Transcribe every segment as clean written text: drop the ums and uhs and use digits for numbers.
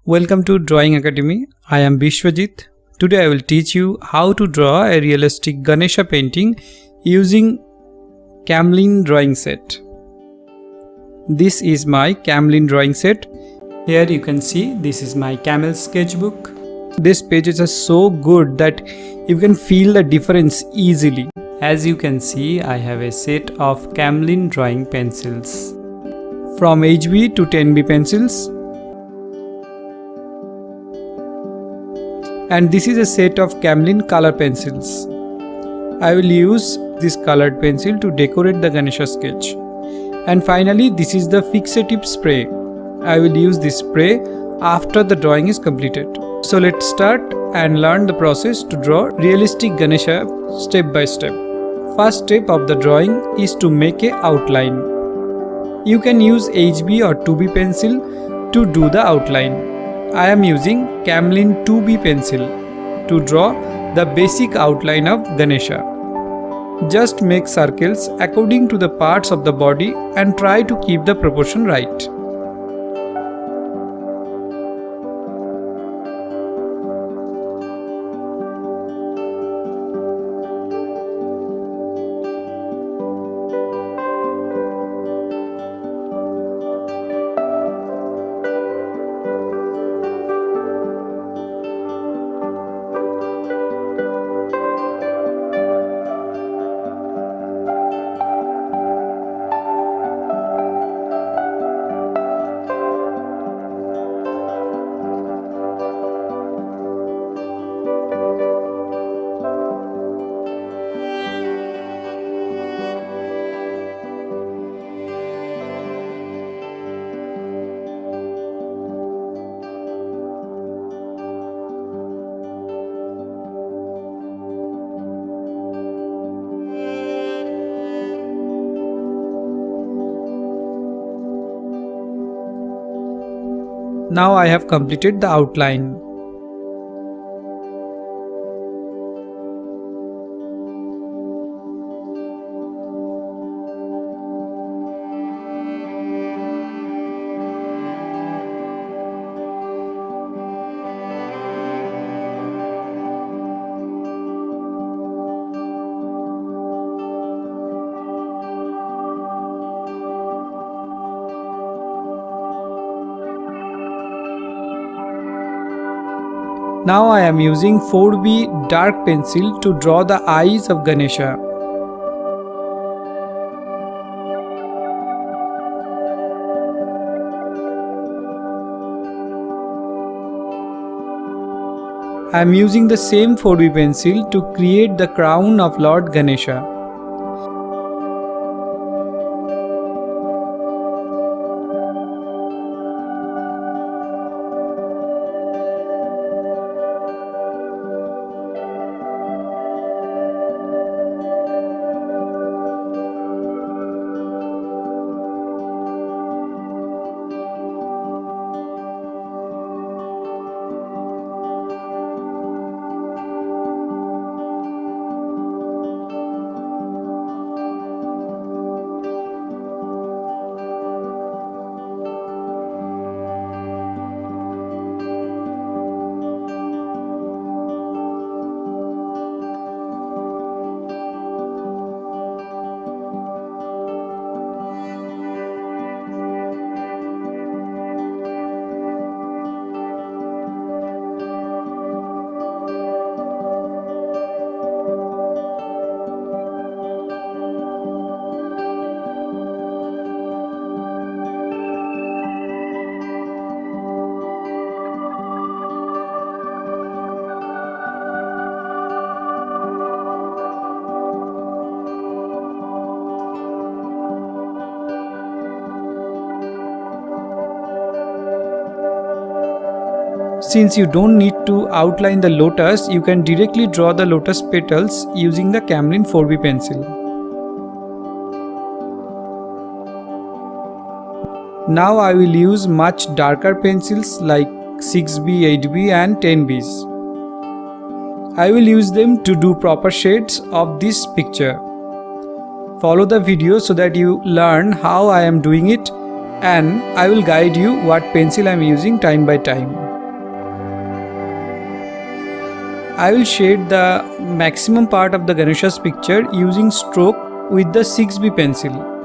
Welcome to Drawing Academy. I am Bishwajit. Today I will teach you how to draw a realistic Ganesha painting using Camlin drawing set. This is my Camlin drawing set. Here you can see this is my Camel sketchbook. These pages are so good that you can feel the difference easily. As you can see, I have a set of Camlin drawing pencils from HB to 10B pencils. And this is a set of Camlin Colour Pencils. I will use this colored pencil to decorate the Ganesha sketch. And finally, this is the Fixative spray. I will use this spray after the drawing is completed. So let's start and learn the process to draw realistic Ganesha step by step. First step of the drawing is to make an outline. You can use HB or 2B pencil to do the outline. I am using Camlin 2B pencil to draw the basic outline of Ganesha. Just make circles according to the parts of the body and try to keep the proportion right. Now I have completed the outline. Now I am using 4B dark pencil to draw the eyes of Ganesha. I am using the same 4B pencil to create the crown of Lord Ganesha. Since you don't need to outline the lotus, you can directly draw the lotus petals using the Camlin 4B pencil. Now I will use much darker pencils like 6B, 8B and 10Bs. I will use them to do proper shades of this picture. Follow the video so that you learn how I am doing it, and I will guide you what pencil I am using time by time. I will shade the maximum part of the Ganesha's picture using stroke with the 6B pencil.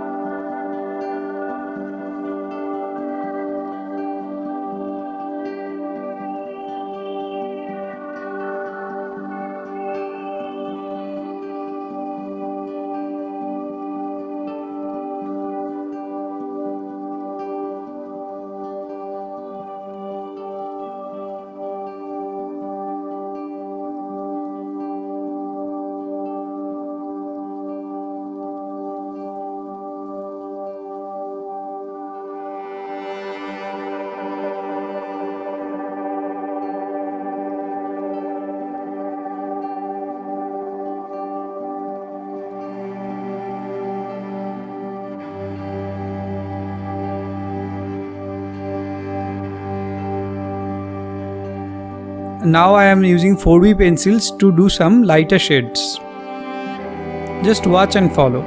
Now I am using 4B pencils to do some lighter shades. Just watch and follow.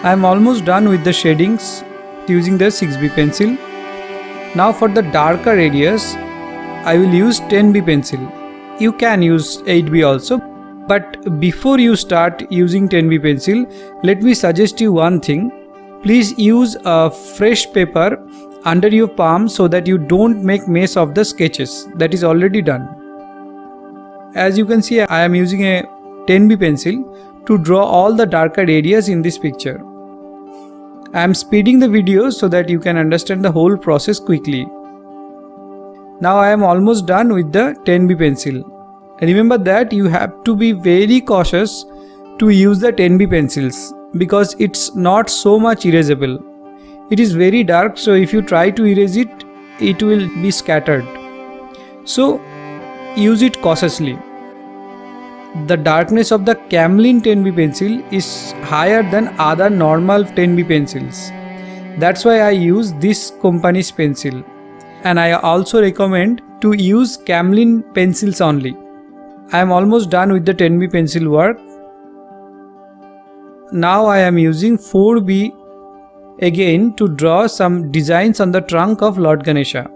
I am almost done with the shadings using the 6B pencil. Now for the darker areas, I will use 10B pencil. You can use 8B also, but before you start using 10B pencil, let me suggest you one thing. Please use a fresh paper under your palm so that you don't make mess of the sketches that is already done. As you can see, I am using a 10B pencil to draw all the darker areas in this picture. I am speeding the video so that you can understand the whole process quickly. Now I am almost done with the 10B pencil. Remember that you have to be very cautious to use the 10B pencils because it's not so much erasable. It is very dark, so if you try to erase it, it will be scattered. So use it cautiously. The darkness of the Camlin 10B pencil is higher than other normal 10B pencils. That's why I use this company's pencil. And I also recommend to use Camlin pencils only. I am almost done with the 10B pencil work. Now I am using 4B again to draw some designs on the trunk of Lord Ganesha.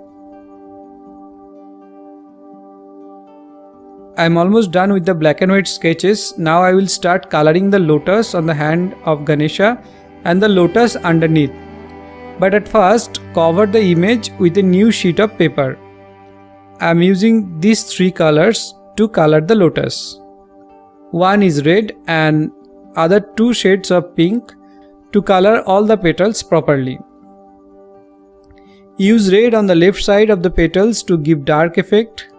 I am almost done with the black and white sketches. Now I will start coloring the lotus on the hand of Ganesha and the lotus underneath. But at first, cover the image with a new sheet of paper. I am using these three colors to color the lotus. One is red and other two shades of pink to color all the petals properly. Use red on the left side of the petals to give dark effect.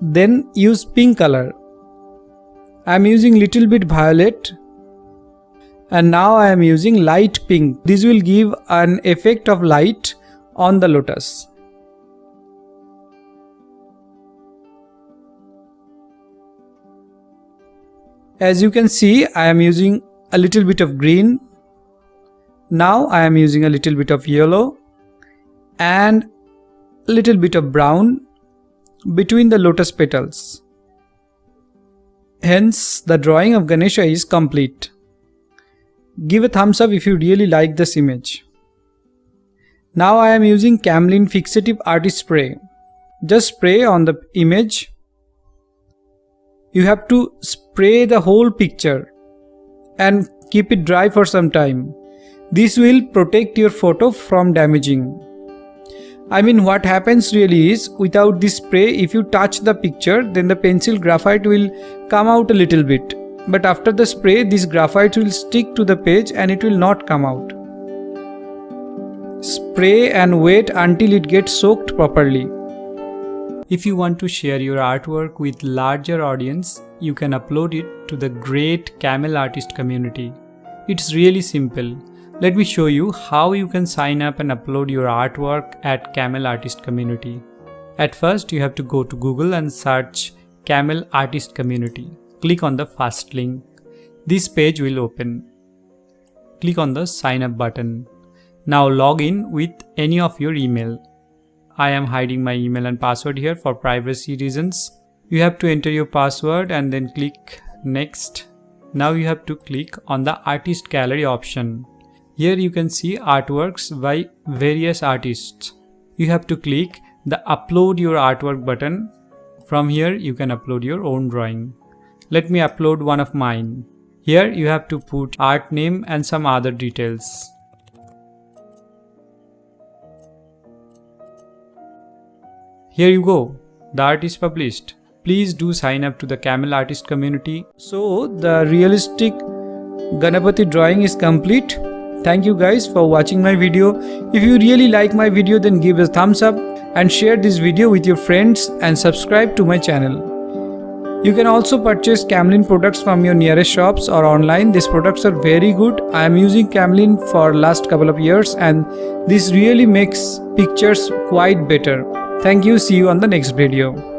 Then use pink color. I am using little bit violet. And now I am using light pink. This will give an effect of light on the lotus. As you can see, I am using a little bit of green. Now I am using a little bit of yellow and a little bit of brown between the lotus petals. Hence, the drawing of Ganesha is complete. Give a thumbs up if you really like this image. Now I am using Camlin Fixative Artist Spray. Just spray on the image. You have to spray the whole picture and keep it dry for some time. This will protect your photo from damaging. I mean, what happens really is, without this spray, if you touch the picture, then the pencil graphite will come out a little bit. But after the spray, this graphite will stick to the page and it will not come out. Spray and wait until it gets soaked properly. If you want to share your artwork with larger audience, you can upload it to the great Camel artist community. It's really simple. Let me show you how you can sign up and upload your artwork at Camel artist community. At first, you have to go to Google and search Camel artist community. Click on the first link. This page will open. Click on the sign up button. Now log in with any of your email. I am hiding my email and password here for privacy reasons. You have to enter your password and then click next. Now you have to click on the artist gallery option. Here you can see artworks by various artists. You have to click the upload your artwork button. From here you can upload your own drawing. Let me upload one of mine. Here you have to put art name and some other details. Here you go. The art is published. Please do sign up to the Camel artist community. So the realistic Ganpati drawing is complete. Thank you guys for watching my video. If you really like my video, then give a thumbs up and share this video with your friends and subscribe to my channel. You can also purchase Camlin products from your nearest shops or online. These products are very good. I am using Camlin for last couple of years and this really makes pictures quite better. Thank you. See you on the next video.